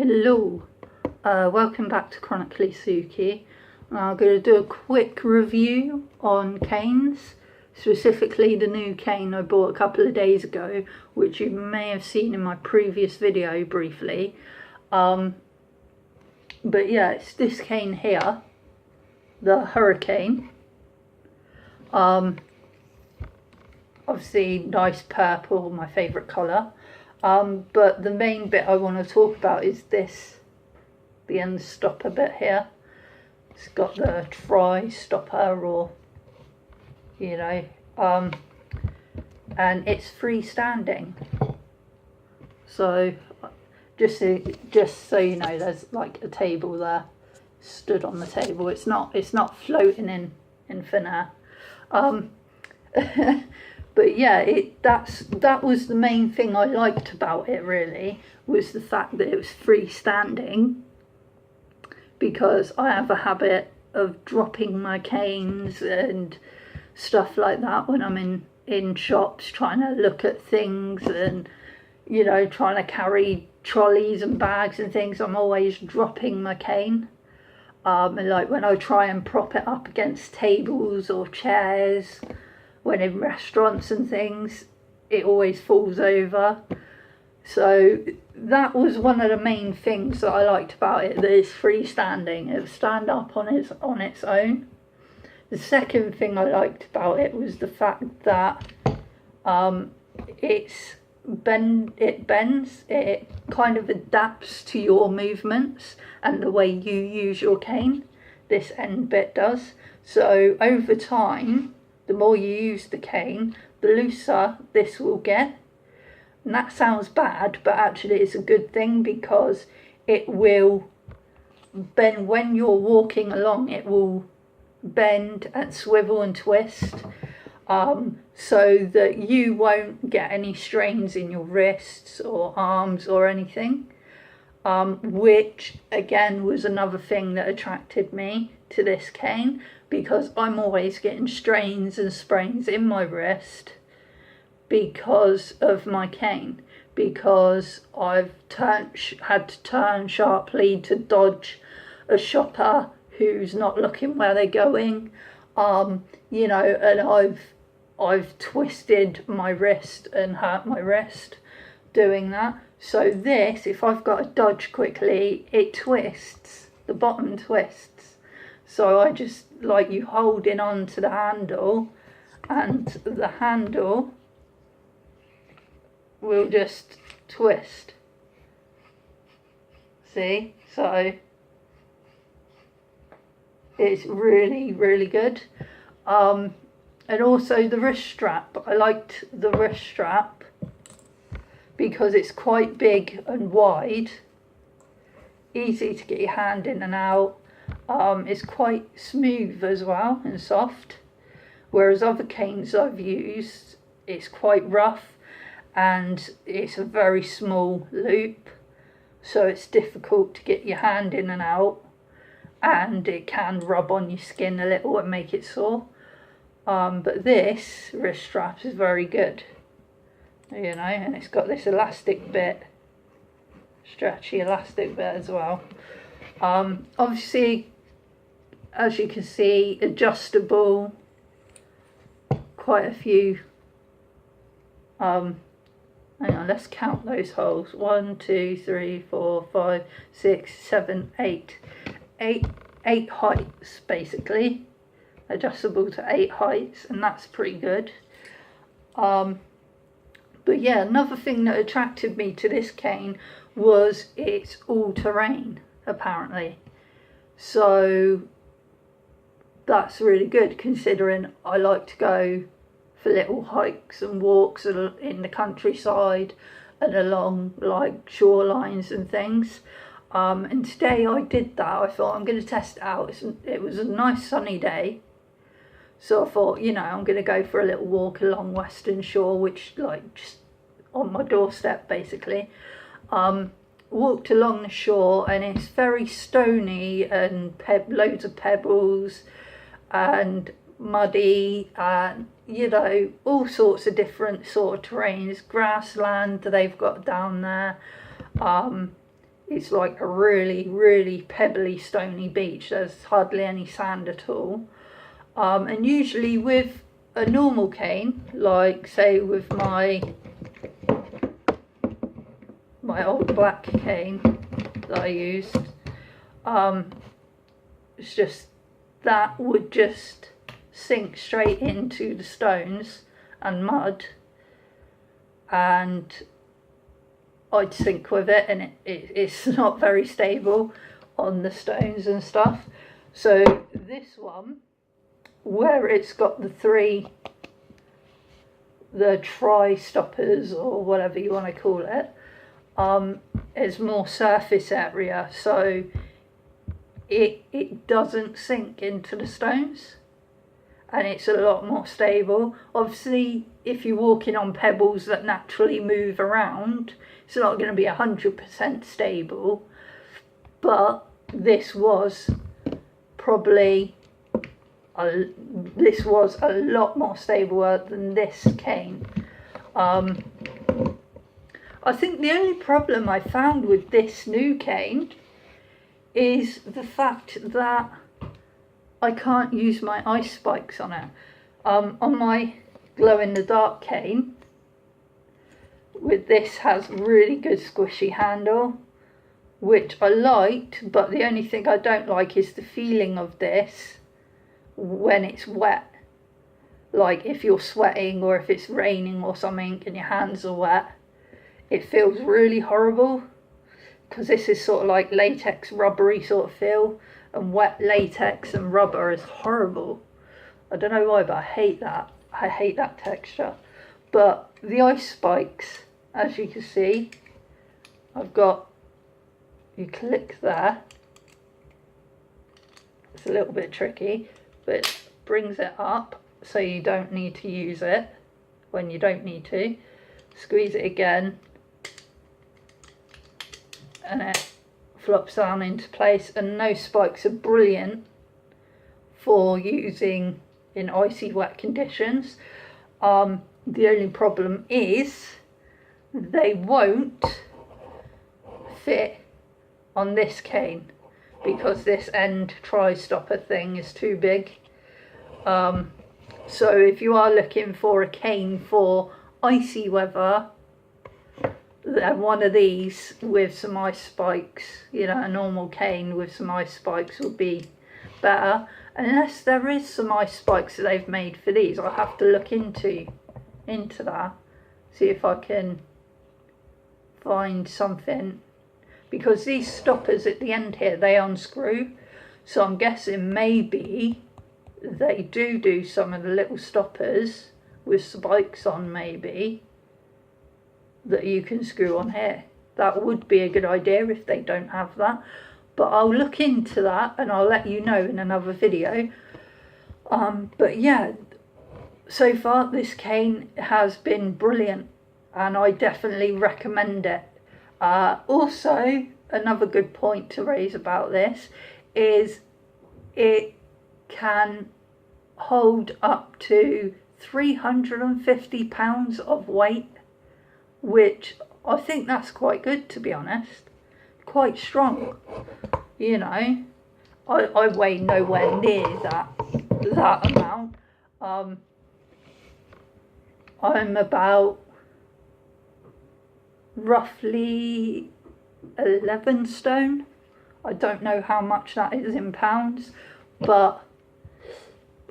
Hello, welcome back to Chronically Suki. I'm going to do a quick review on canes, specifically the new cane I bought a couple of days ago, which you may have seen in my previous video briefly. But yeah, it's this cane here, the Hurrycane. Obviously nice purple, my favourite colour. But the main bit I want to talk about is this, the end stopper bit here. It's got the tri stopper, or and it's freestanding. So just so you know, there's like a table there, stood on the table. It's not floating in thin air. But yeah, that was the main thing I liked about it, really, was the fact that it was freestanding, because I have a habit of dropping my canes and stuff like that when I'm in shops trying to look at things and, trying to carry trolleys and bags and things. I'm always dropping my cane. And like when I try and prop it up against tables or chairs, when in restaurants and things, it always falls over. So that was one of the main things that I liked about it, that it's freestanding. It would stand up on its own. The second thing I liked about it was the fact that it bends, it kind of adapts to your movements and the way you use your cane. This end bit does. So over time, the more you use the cane, the looser this will get. And that sounds bad, but actually it's a good thing, because it will bend when you're walking along. It will bend and swivel and twist, so that you won't get any strains in your wrists or arms or anything, which again was another thing that attracted me to this cane, because I'm always getting strains and sprains in my wrist because of my cane, because I've had to turn sharply to dodge a shopper who's not looking where they're going, and I've twisted my wrist and hurt my wrist doing that. So this, if I've got to dodge quickly, it twists, the bottom twists. So I just, like, you holding on to the handle, and the handle will just twist. See? So it's really, really good. And also the wrist strap. I liked the wrist strap because it's quite big and wide, easy to get your hand in and out. It's quite smooth as well and soft, whereas other canes I've used, it's quite rough and it's a very small loop, so it's difficult to get your hand in and out, and it can rub on your skin a little and make it sore. But this wrist strap is very good, and it's got this elastic bit, stretchy elastic bit as well. Obviously, as you can see, adjustable, quite a few. Hang on, let's count those holes. 1, 2, 3, 4, 5, 6, 7, 8. 8 heights, basically. Adjustable to 8 heights, and that's pretty good. But yeah, another thing that attracted me to this cane was it's all-terrain, apparently. So that's really good, considering I like to go for little hikes and walks in the countryside and along like shorelines and things. And today I did that. I thought, I'm going to test it out. It was a nice sunny day, so I thought, I'm going to go for a little walk along Western Shore, which, like, just on my doorstep basically. Walked along the shore, and it's very stony and loads of pebbles and muddy, and all sorts of different sort of terrains, grassland they've got down there. it's like a really, really pebbly, stony beach. There's hardly any sand at all. And usually with a normal cane, like say with my old black cane that I used, it's just that would just sink straight into the stones and mud, and I'd sink with it, and it's not very stable on the stones and stuff. So this one, where it's got the tri-stoppers or whatever you want to call it, is more surface area, so it doesn't sink into the stones, and it's a lot more stable. Obviously, if you're walking on pebbles that naturally move around, it's not going to be 100% stable, but this was probably a lot more stable than this cane. I think the only problem I found with this new cane is the fact that I can't use my ice spikes on it. On my glow-in-the-dark cane, with this has really good squishy handle, which I liked, but the only thing I don't like is the feeling of this when it's wet. Like if you're sweating or if it's raining or something and your hands are wet, it feels really horrible, because this is sort of like latex rubbery sort of feel, and wet latex and rubber is horrible. I don't know why, but I hate that. I hate that texture. But the ice spikes, as you can see, I've got, you click there, it's a little bit tricky, but it brings it up so you don't need to use it when you don't need to. Squeeze it again, and it flops down into place. And those spikes are brilliant for using in icy wet conditions. The only problem is they won't fit on this cane, because this end tri-stopper thing is too big. So if you are looking for a cane for icy weather, then one of these with some ice spikes, you know, a normal cane with some ice spikes would be better. Unless there is some ice spikes that they've made for these, I'll have to look into that, see if I can find something, because these stoppers at the end here, they unscrew, so I'm guessing maybe they do some of the little stoppers with spikes on, maybe, that you can screw on here. That would be a good idea if they don't have that, but I'll look into that and I'll let you know in another video. But yeah, so far this cane has been brilliant and I definitely recommend it. Also, another good point to raise about this is it can hold up to 350 pounds of weight, which I think that's quite good, to be honest. Quite strong, you know. I weigh nowhere near that amount. I'm about roughly 11 stone. I don't know how much that is in pounds, but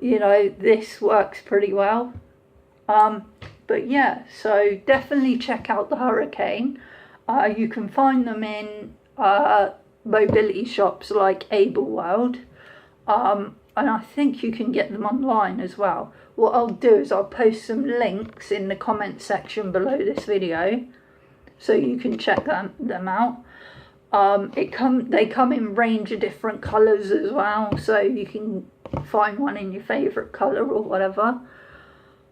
you know, this works pretty well. But yeah, so definitely check out the Hurrycane. You can find them in mobility shops like Able World, and I think you can get them online as well. What I'll do is I'll post some links in the comment section below this video, so you can check them out. They come in range of different colours as well, so you can find one in your favourite colour or whatever.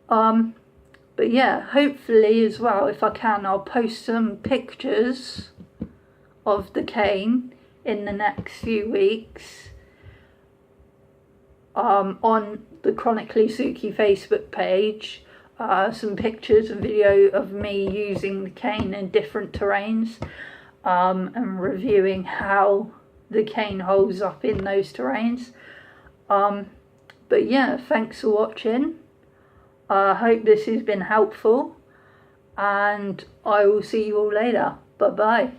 But yeah, hopefully as well, if I can, I'll post some pictures of the cane in the next few weeks on the Chronically Suki Facebook page. Some pictures and video of me using the cane in different terrains. and reviewing how the cane holds up in those terrains. But yeah, thanks for watching. I hope this has been helpful, and I will see you all later. Bye bye.